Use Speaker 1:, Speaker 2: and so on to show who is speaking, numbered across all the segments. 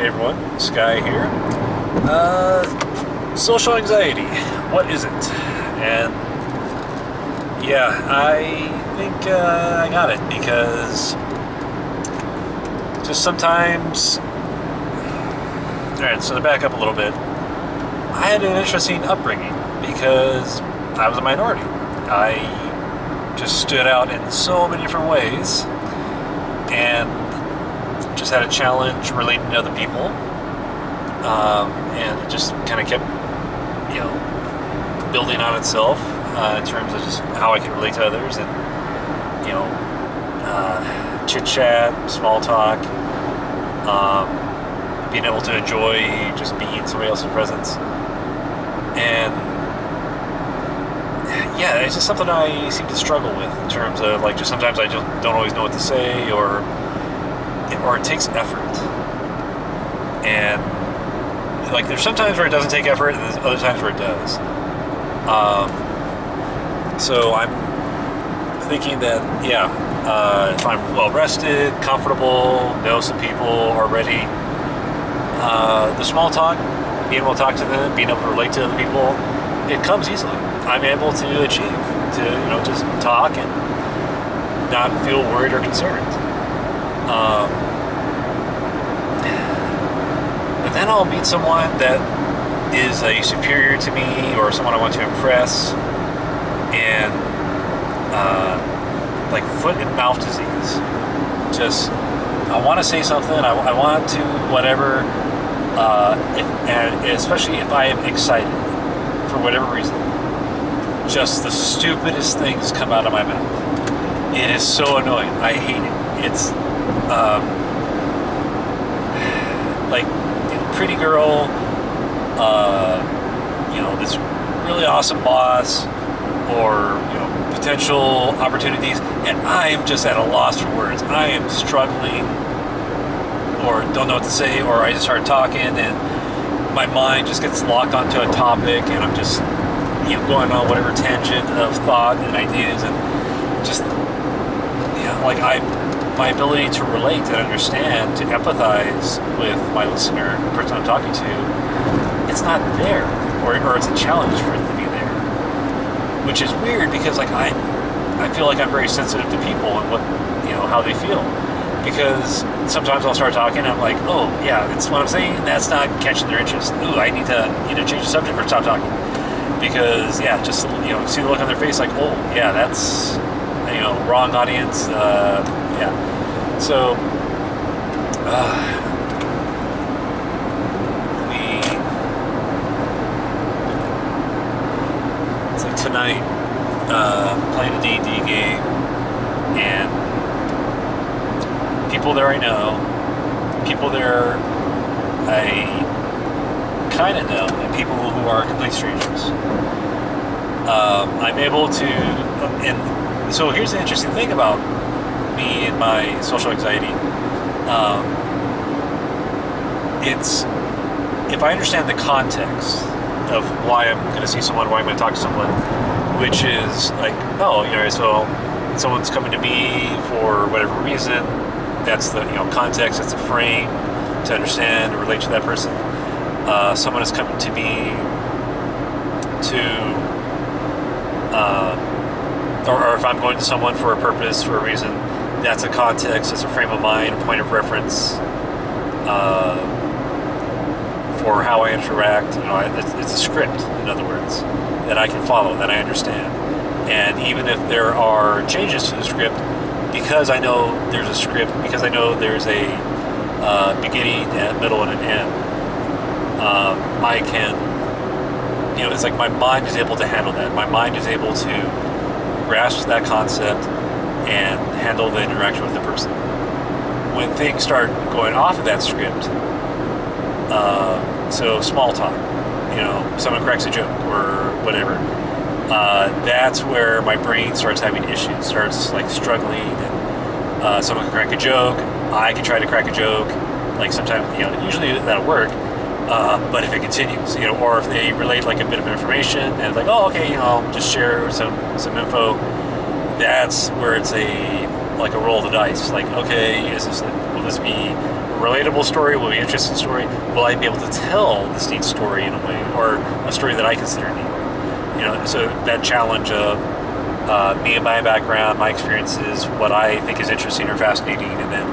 Speaker 1: Hey everyone, Sky here. Social anxiety, what is it? And yeah, I think I got it because just sometimes. Alright, so to back up a little bit, I had an interesting upbringing because I was a minority. I just stood out in so many different ways and just had a challenge relating to other people, and it just kind of kept, building on itself in terms of just how I could relate to others, and chit chat, small talk, being able to enjoy just being in somebody else's presence, and yeah, it's just something I seem to struggle with in terms of just sometimes I just don't always know what to say, or it takes effort. And there's some times where it doesn't take effort, and there's other times where it does. So I'm thinking that, if I'm well rested, comfortable, know some people already, the small talk, being able to talk to them, being able to relate to other people, it comes easily. I'm able to achieve, to just talk and not feel worried or concerned. But then I'll meet someone that is a superior to me, or someone I want to impress, and foot and mouth disease. Just, I want to say something, I want to whatever, and especially if I am excited for whatever reason, just the stupidest things come out of my mouth. It is so annoying. I hate it. It's pretty girl, this really awesome boss, or potential opportunities, and I am just at a loss for words. I am struggling, or don't know what to say, or I just start talking and my mind just gets locked onto a topic, and I'm just going on whatever tangent of thought and ideas, and just my ability to relate and understand, to empathize with my listener, the person I'm talking to, it's not there, or it's a challenge for it to be there, which is weird because I feel like I'm very sensitive to people and what how they feel, because sometimes I'll start talking and I'm like, oh yeah, it's what I'm saying, that's not catching their interest. Ooh, I need to either change the subject or stop talking, because just see the look on their face, like, oh yeah, that's wrong audience. So it's like tonight, playing a D&D game, and people there I know, people there I kind of know, and people who are complete strangers. I'm able to, and so here's the interesting thing about me and my social anxiety. It's, if I understand the context of why I'm going to see someone, why I'm going to talk to someone, which is so someone's coming to me for whatever reason, that's the context, that's a frame to understand and relate to that person. Someone is coming to me to or if I'm going to someone for a purpose, for a reason, that's a context, it's a frame of mind, a point of reference for how I interact. It's a script, in other words, that I can follow, that I understand. And even if there are changes to the script, because I know there's a script, because I know there's a beginning, a middle, and an end, I can, it's like my mind is able to handle that. My mind is able to grasp that concept and handle the interaction with the person. When things start going off of that script, so small talk, someone cracks a joke or whatever, that's where my brain starts having issues, starts struggling, and someone can crack a joke, I can try to crack a joke, sometimes, usually that'll work, but if it continues, or if they relate a bit of information and it's oh, okay, I'll just share some info, that's where it's a roll of the dice. Okay, will this be relatable story? Will it be an interesting story? Will I be able to tell this neat story in a way, or a story that I consider neat? So that challenge of me and my background, my experiences, what I think is interesting or fascinating, and then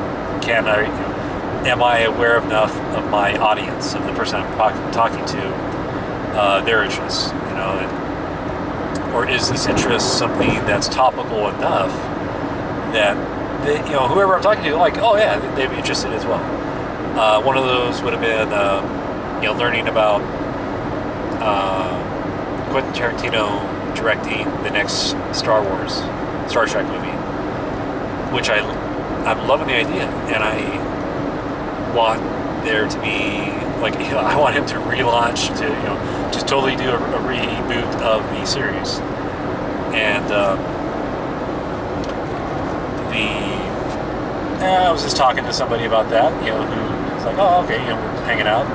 Speaker 1: am I aware enough of my audience, of the person I'm talking to, their interests, or is this interest something that's topical enough that whoever I'm talking to, like, oh yeah, they'd be interested as well. One of those would have been, learning about Quentin Tarantino directing the next Star Trek movie, which I'm loving the idea, and I want there to be, like, I want him to relaunch, to just totally do a reboot of the series. And I was just talking to somebody about that, who was like, oh, okay, we're hanging out,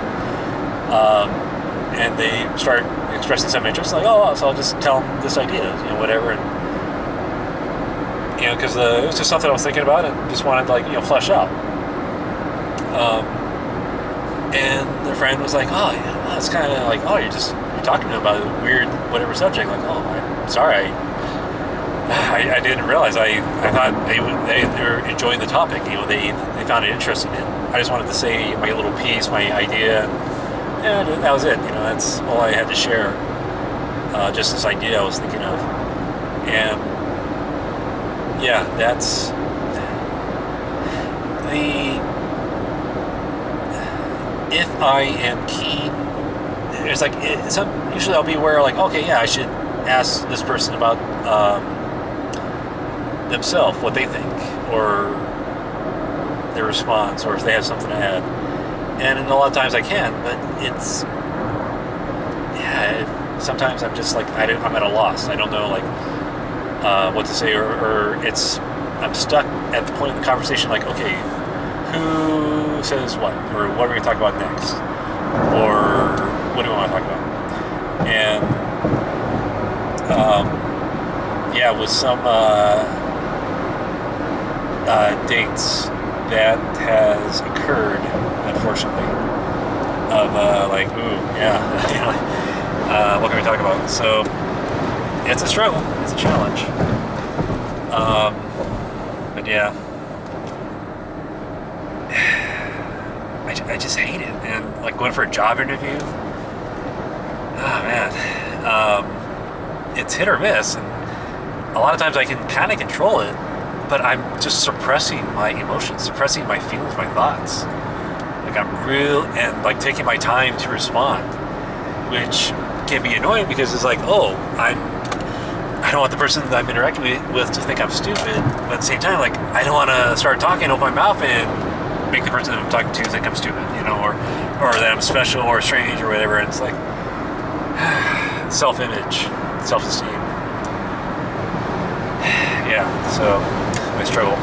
Speaker 1: and they start expressing some interest, like, oh, so I'll just tell them this idea, whatever, and because it was just something I was thinking about and just wanted to, flesh out. And their friend was like, oh, yeah, it's kind of like, oh, you're talking to them about a weird whatever subject. Like, oh, I'm sorry, I didn't realize. I thought they were enjoying the topic. They found it interesting. And I just wanted to say my little piece, my idea, and that was it. That's all I had to share. Just this idea I was thinking of, and yeah, that's if I am keen, it's like usually I'll be aware, like, okay, yeah, I should ask this person about themselves, what they think, or their response, or if they have something to add. And a lot of times I can, but sometimes I'm just like, I'm at a loss. I don't know, like, what to say, or I'm stuck at the point in the conversation, like, okay, who says what, or what are we going to talk about next, or what do we want to talk about? And with some dates that has occurred, unfortunately, of like, ooh, yeah, what can we talk about? So it's a struggle, it's a challenge, but yeah. I just hate it, and like going for a job interview, oh man, it's hit or miss, and a lot of times I can kind of control it, but I'm just suppressing my emotions, suppressing my feelings, my thoughts. Like, I'm real, and like taking my time to respond, which can be annoying because it's like, oh, I don't want the person that I'm interacting with to think I'm stupid, but at the same time, like, I don't want to start talking, open my mouth, and make the person that I'm talking to think I'm stupid, or that I'm special or strange or whatever. And it's like self-image, self-esteem. Yeah, so I struggle.